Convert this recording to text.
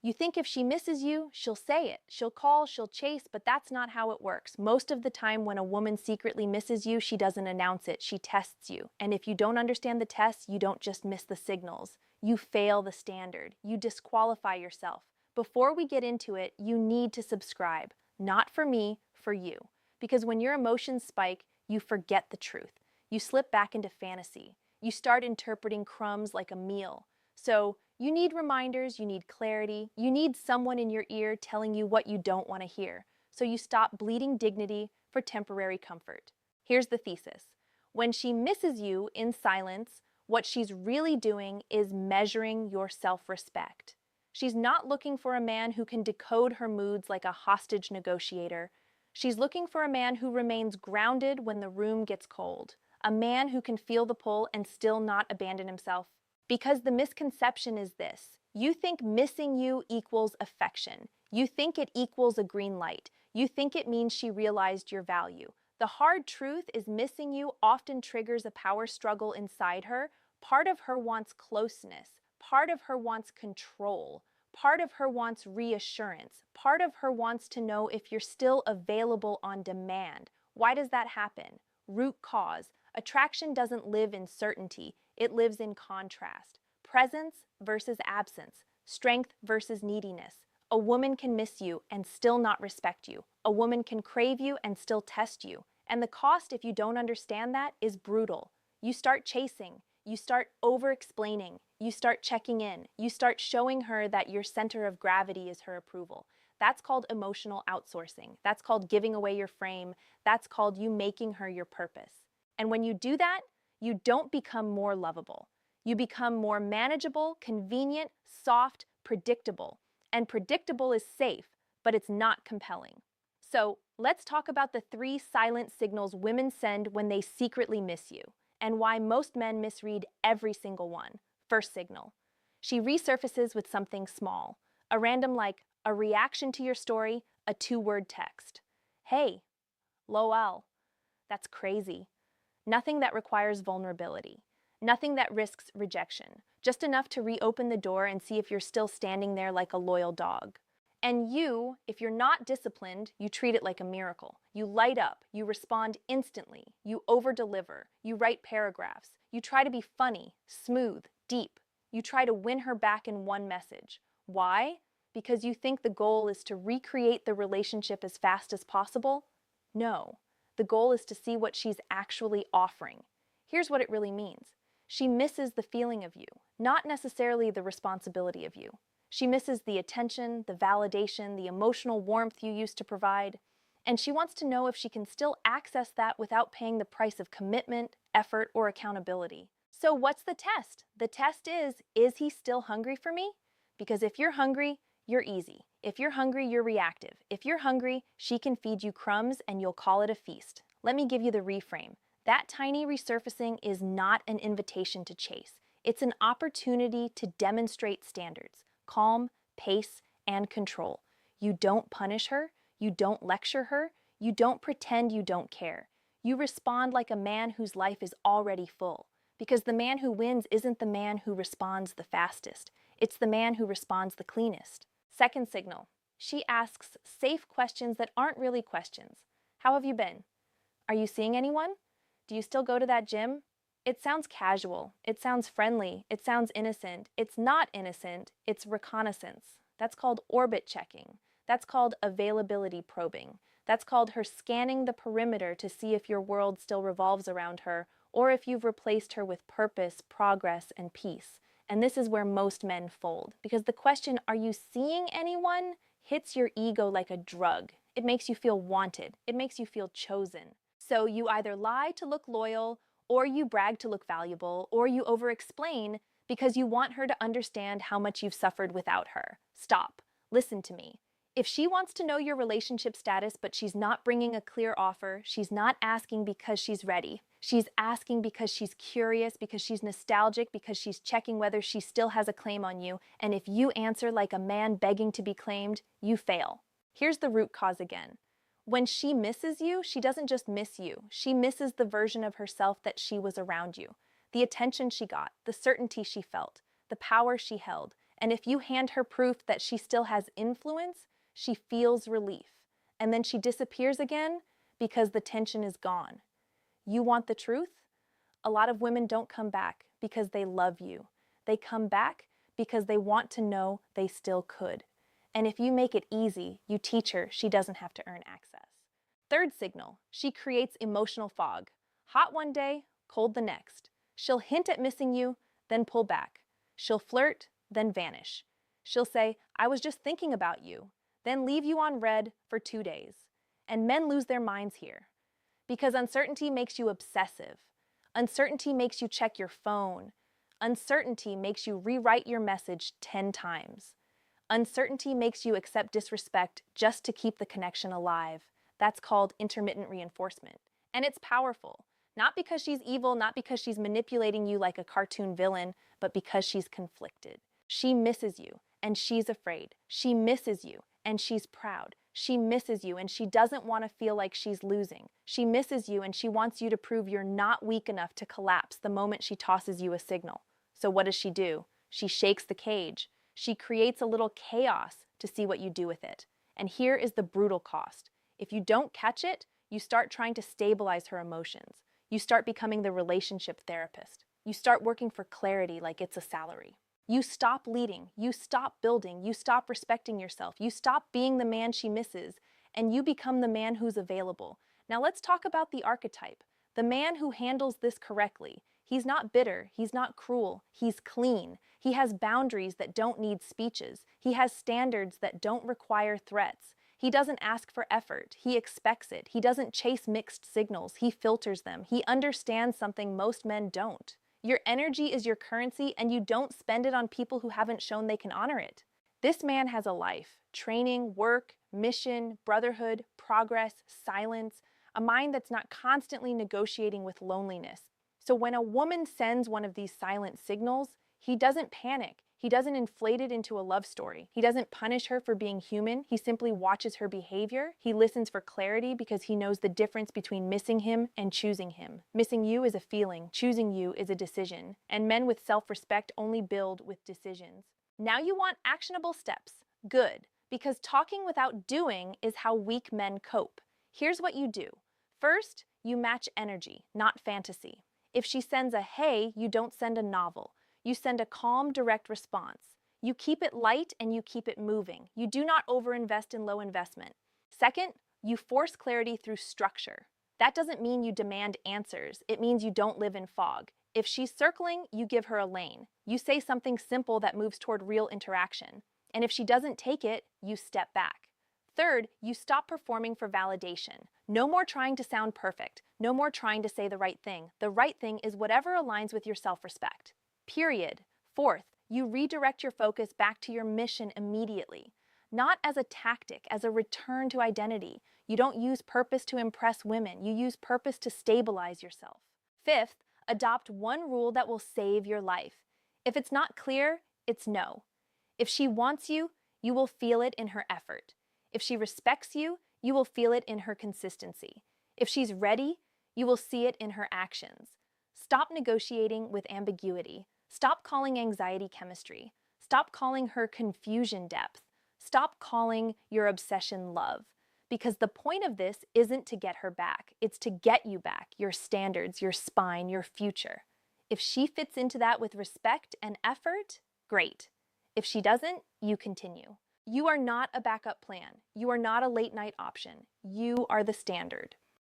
You think if she misses you, she'll say it. She'll call, she'll chase, but that's not how it works. Most of the time when a woman secretly misses you, she doesn't announce it, she tests you. And if you don't understand the test, you don't just miss the signals. You fail the standard. You disqualify yourself. Before we get into it, you need to subscribe. Not for me, for you. Because when your emotions spike, you forget the truth. You slip back into fantasy. You start interpreting crumbs like a meal. So, you need reminders, you need clarity, you need someone in your ear telling you what you don't want to hear, so you stop bleeding dignity for temporary comfort. Here's the thesis. When she misses you in silence, what she's really doing is measuring your self-respect. She's not looking for a man who can decode her moods like a hostage negotiator. She's looking for a man who remains grounded when the room gets cold, a man who can feel the pull and still not abandon himself. Because the misconception is this: you think missing you equals affection. You think it equals a green light. You think it means she realized your value. The hard truth is missing you often triggers a power struggle inside her. Part of her wants closeness. Part of her wants control. Part of her wants reassurance. Part of her wants to know if you're still available on demand. Why does that happen? Root cause. Attraction doesn't live in certainty. It lives in contrast. Presence versus absence. Strength versus neediness. A woman can miss you and still not respect you. A woman can crave you and still test you. And the cost, if you don't understand that, is brutal. You start chasing. You start over-explaining. You start checking in. You start showing her that your center of gravity is her approval. That's called emotional outsourcing. That's called giving away your frame. That's called you making her your purpose. And when you do that, you don't become more lovable. You become more manageable, convenient, soft, predictable. And predictable is safe, but it's not compelling. So let's talk about the 3 silent signals women send when they secretly miss you, and why most men misread every single one. First signal. She resurfaces with something small. A random like a reaction to your story, a 2-word text. Hey, lol. That's crazy. Nothing that requires vulnerability. Nothing that risks rejection. Just enough to reopen the door and see if you're still standing there like a loyal dog. And you, if you're not disciplined, you treat it like a miracle. You light up, you respond instantly, you over-deliver, you write paragraphs, you try to be funny, smooth, deep. You try to win her back in one message. Why? Because you think the goal is to recreate the relationship as fast as possible? No. The goal is to see what she's actually offering. Here's what it really means. She misses the feeling of you, not necessarily the responsibility of you. She misses the attention, the validation, the emotional warmth you used to provide, and she wants to know if she can still access that without paying the price of commitment, effort, or accountability. So what's the test? The test is he still hungry for me? Because if you're hungry, you're easy. If you're hungry, you're reactive. If you're hungry, she can feed you crumbs and you'll call it a feast. Let me give you the reframe. That tiny resurfacing is not an invitation to chase. It's an opportunity to demonstrate standards, calm, pace, and control. You don't punish her. You don't lecture her. You don't pretend you don't care. You respond like a man whose life is already full. Because the man who wins isn't the man who responds the fastest. It's the man who responds the cleanest. Second signal. She asks safe questions that aren't really questions. How have you been? Are you seeing anyone? Do you still go to that gym? It sounds casual. It sounds friendly. It sounds innocent. It's not innocent. It's reconnaissance. That's called orbit checking. That's called availability probing. That's called her scanning the perimeter to see if your world still revolves around her or if you've replaced her with purpose, progress, and peace. And this is where most men fold, because the question, "Are you seeing anyone?" hits your ego like a drug. It makes you feel wanted. It makes you feel chosen. So you either lie to look loyal, or you brag to look valuable, or you over-explain because you want her to understand how much you've suffered without her. Stop. Listen to me. If she wants to know your relationship status, but she's not bringing a clear offer, she's not asking because she's ready. She's asking because she's curious, because she's nostalgic, because she's checking whether she still has a claim on you. And if you answer like a man begging to be claimed, you fail. Here's the root cause again. When she misses you, she doesn't just miss you. She misses the version of herself that she was around you. The attention she got, the certainty she felt, the power she held. And if you hand her proof that she still has influence, she feels relief. And then she disappears again because the tension is gone. You want the truth? A lot of women don't come back because they love you. They come back because they want to know they still could. And if you make it easy, you teach her she doesn't have to earn access. Third signal, she creates emotional fog. Hot one day, cold the next. She'll hint at missing you, then pull back. She'll flirt, then vanish. She'll say, "I was just thinking about you," then leave you on red for 2 days. And men lose their minds here. Because uncertainty makes you obsessive. Uncertainty makes you check your phone. Uncertainty makes you rewrite your message 10 times. Uncertainty makes you accept disrespect just to keep the connection alive. That's called intermittent reinforcement. And it's powerful. Not because she's evil, not because she's manipulating you like a cartoon villain, but because she's conflicted. She misses you, and she's afraid. She misses you, and she's proud. She misses you, and she doesn't want to feel like she's losing. She misses you, and she wants you to prove you're not weak enough to collapse the moment she tosses you a signal. So what does she do? She shakes the cage. She creates a little chaos to see what you do with it. And here is the brutal cost. If you don't catch it, you start trying to stabilize her emotions. You start becoming the relationship therapist. You start working for clarity like it's a salary. You stop leading, you stop building, you stop respecting yourself, you stop being the man she misses, and you become the man who's available. Now let's talk about the archetype. The man who handles this correctly. He's not bitter, he's not cruel, he's clean. He has boundaries that don't need speeches. He has standards that don't require threats. He doesn't ask for effort, he expects it. He doesn't chase mixed signals, he filters them. He understands something most men don't. Your energy is your currency, and you don't spend it on people who haven't shown they can honor it. This man has a life, training, work, mission, brotherhood, progress, silence, a mind that's not constantly negotiating with loneliness. So when a woman sends one of these silent signals, he doesn't panic. He doesn't inflate it into a love story. He doesn't punish her for being human. He simply watches her behavior. He listens for clarity because he knows the difference between missing him and choosing him. Missing you is a feeling. Choosing you is a decision. And men with self-respect only build with decisions. Now you want actionable steps. Good. Because talking without doing is how weak men cope. Here's what you do. First, you match energy, not fantasy. If she sends a hey, you don't send a novel. You send a calm, direct response. You keep it light and you keep it moving. You do not overinvest in low investment. Second, you force clarity through structure. That doesn't mean you demand answers. It means you don't live in fog. If she's circling, you give her a lane. You say something simple that moves toward real interaction. And if she doesn't take it, you step back. Third, you stop performing for validation. No more trying to sound perfect. No more trying to say the right thing. The right thing is whatever aligns with your self-respect. Period. Fourth, you redirect your focus back to your mission immediately. Not as a tactic, as a return to identity. You don't use purpose to impress women. You use purpose to stabilize yourself. Fifth, adopt one rule that will save your life. If it's not clear, it's no. If she wants you, you will feel it in her effort. If she respects you, you will feel it in her consistency. If she's ready, you will see it in her actions. Stop negotiating with ambiguity. Stop calling anxiety chemistry. Stop calling her confusion depth. Stop calling your obsession love. Because the point of this isn't to get her back. It's to get you back, your standards, your spine, your future. If she fits into that with respect and effort, great. If she doesn't, you continue. You are not a backup plan. You are not a late night option. You are the standard.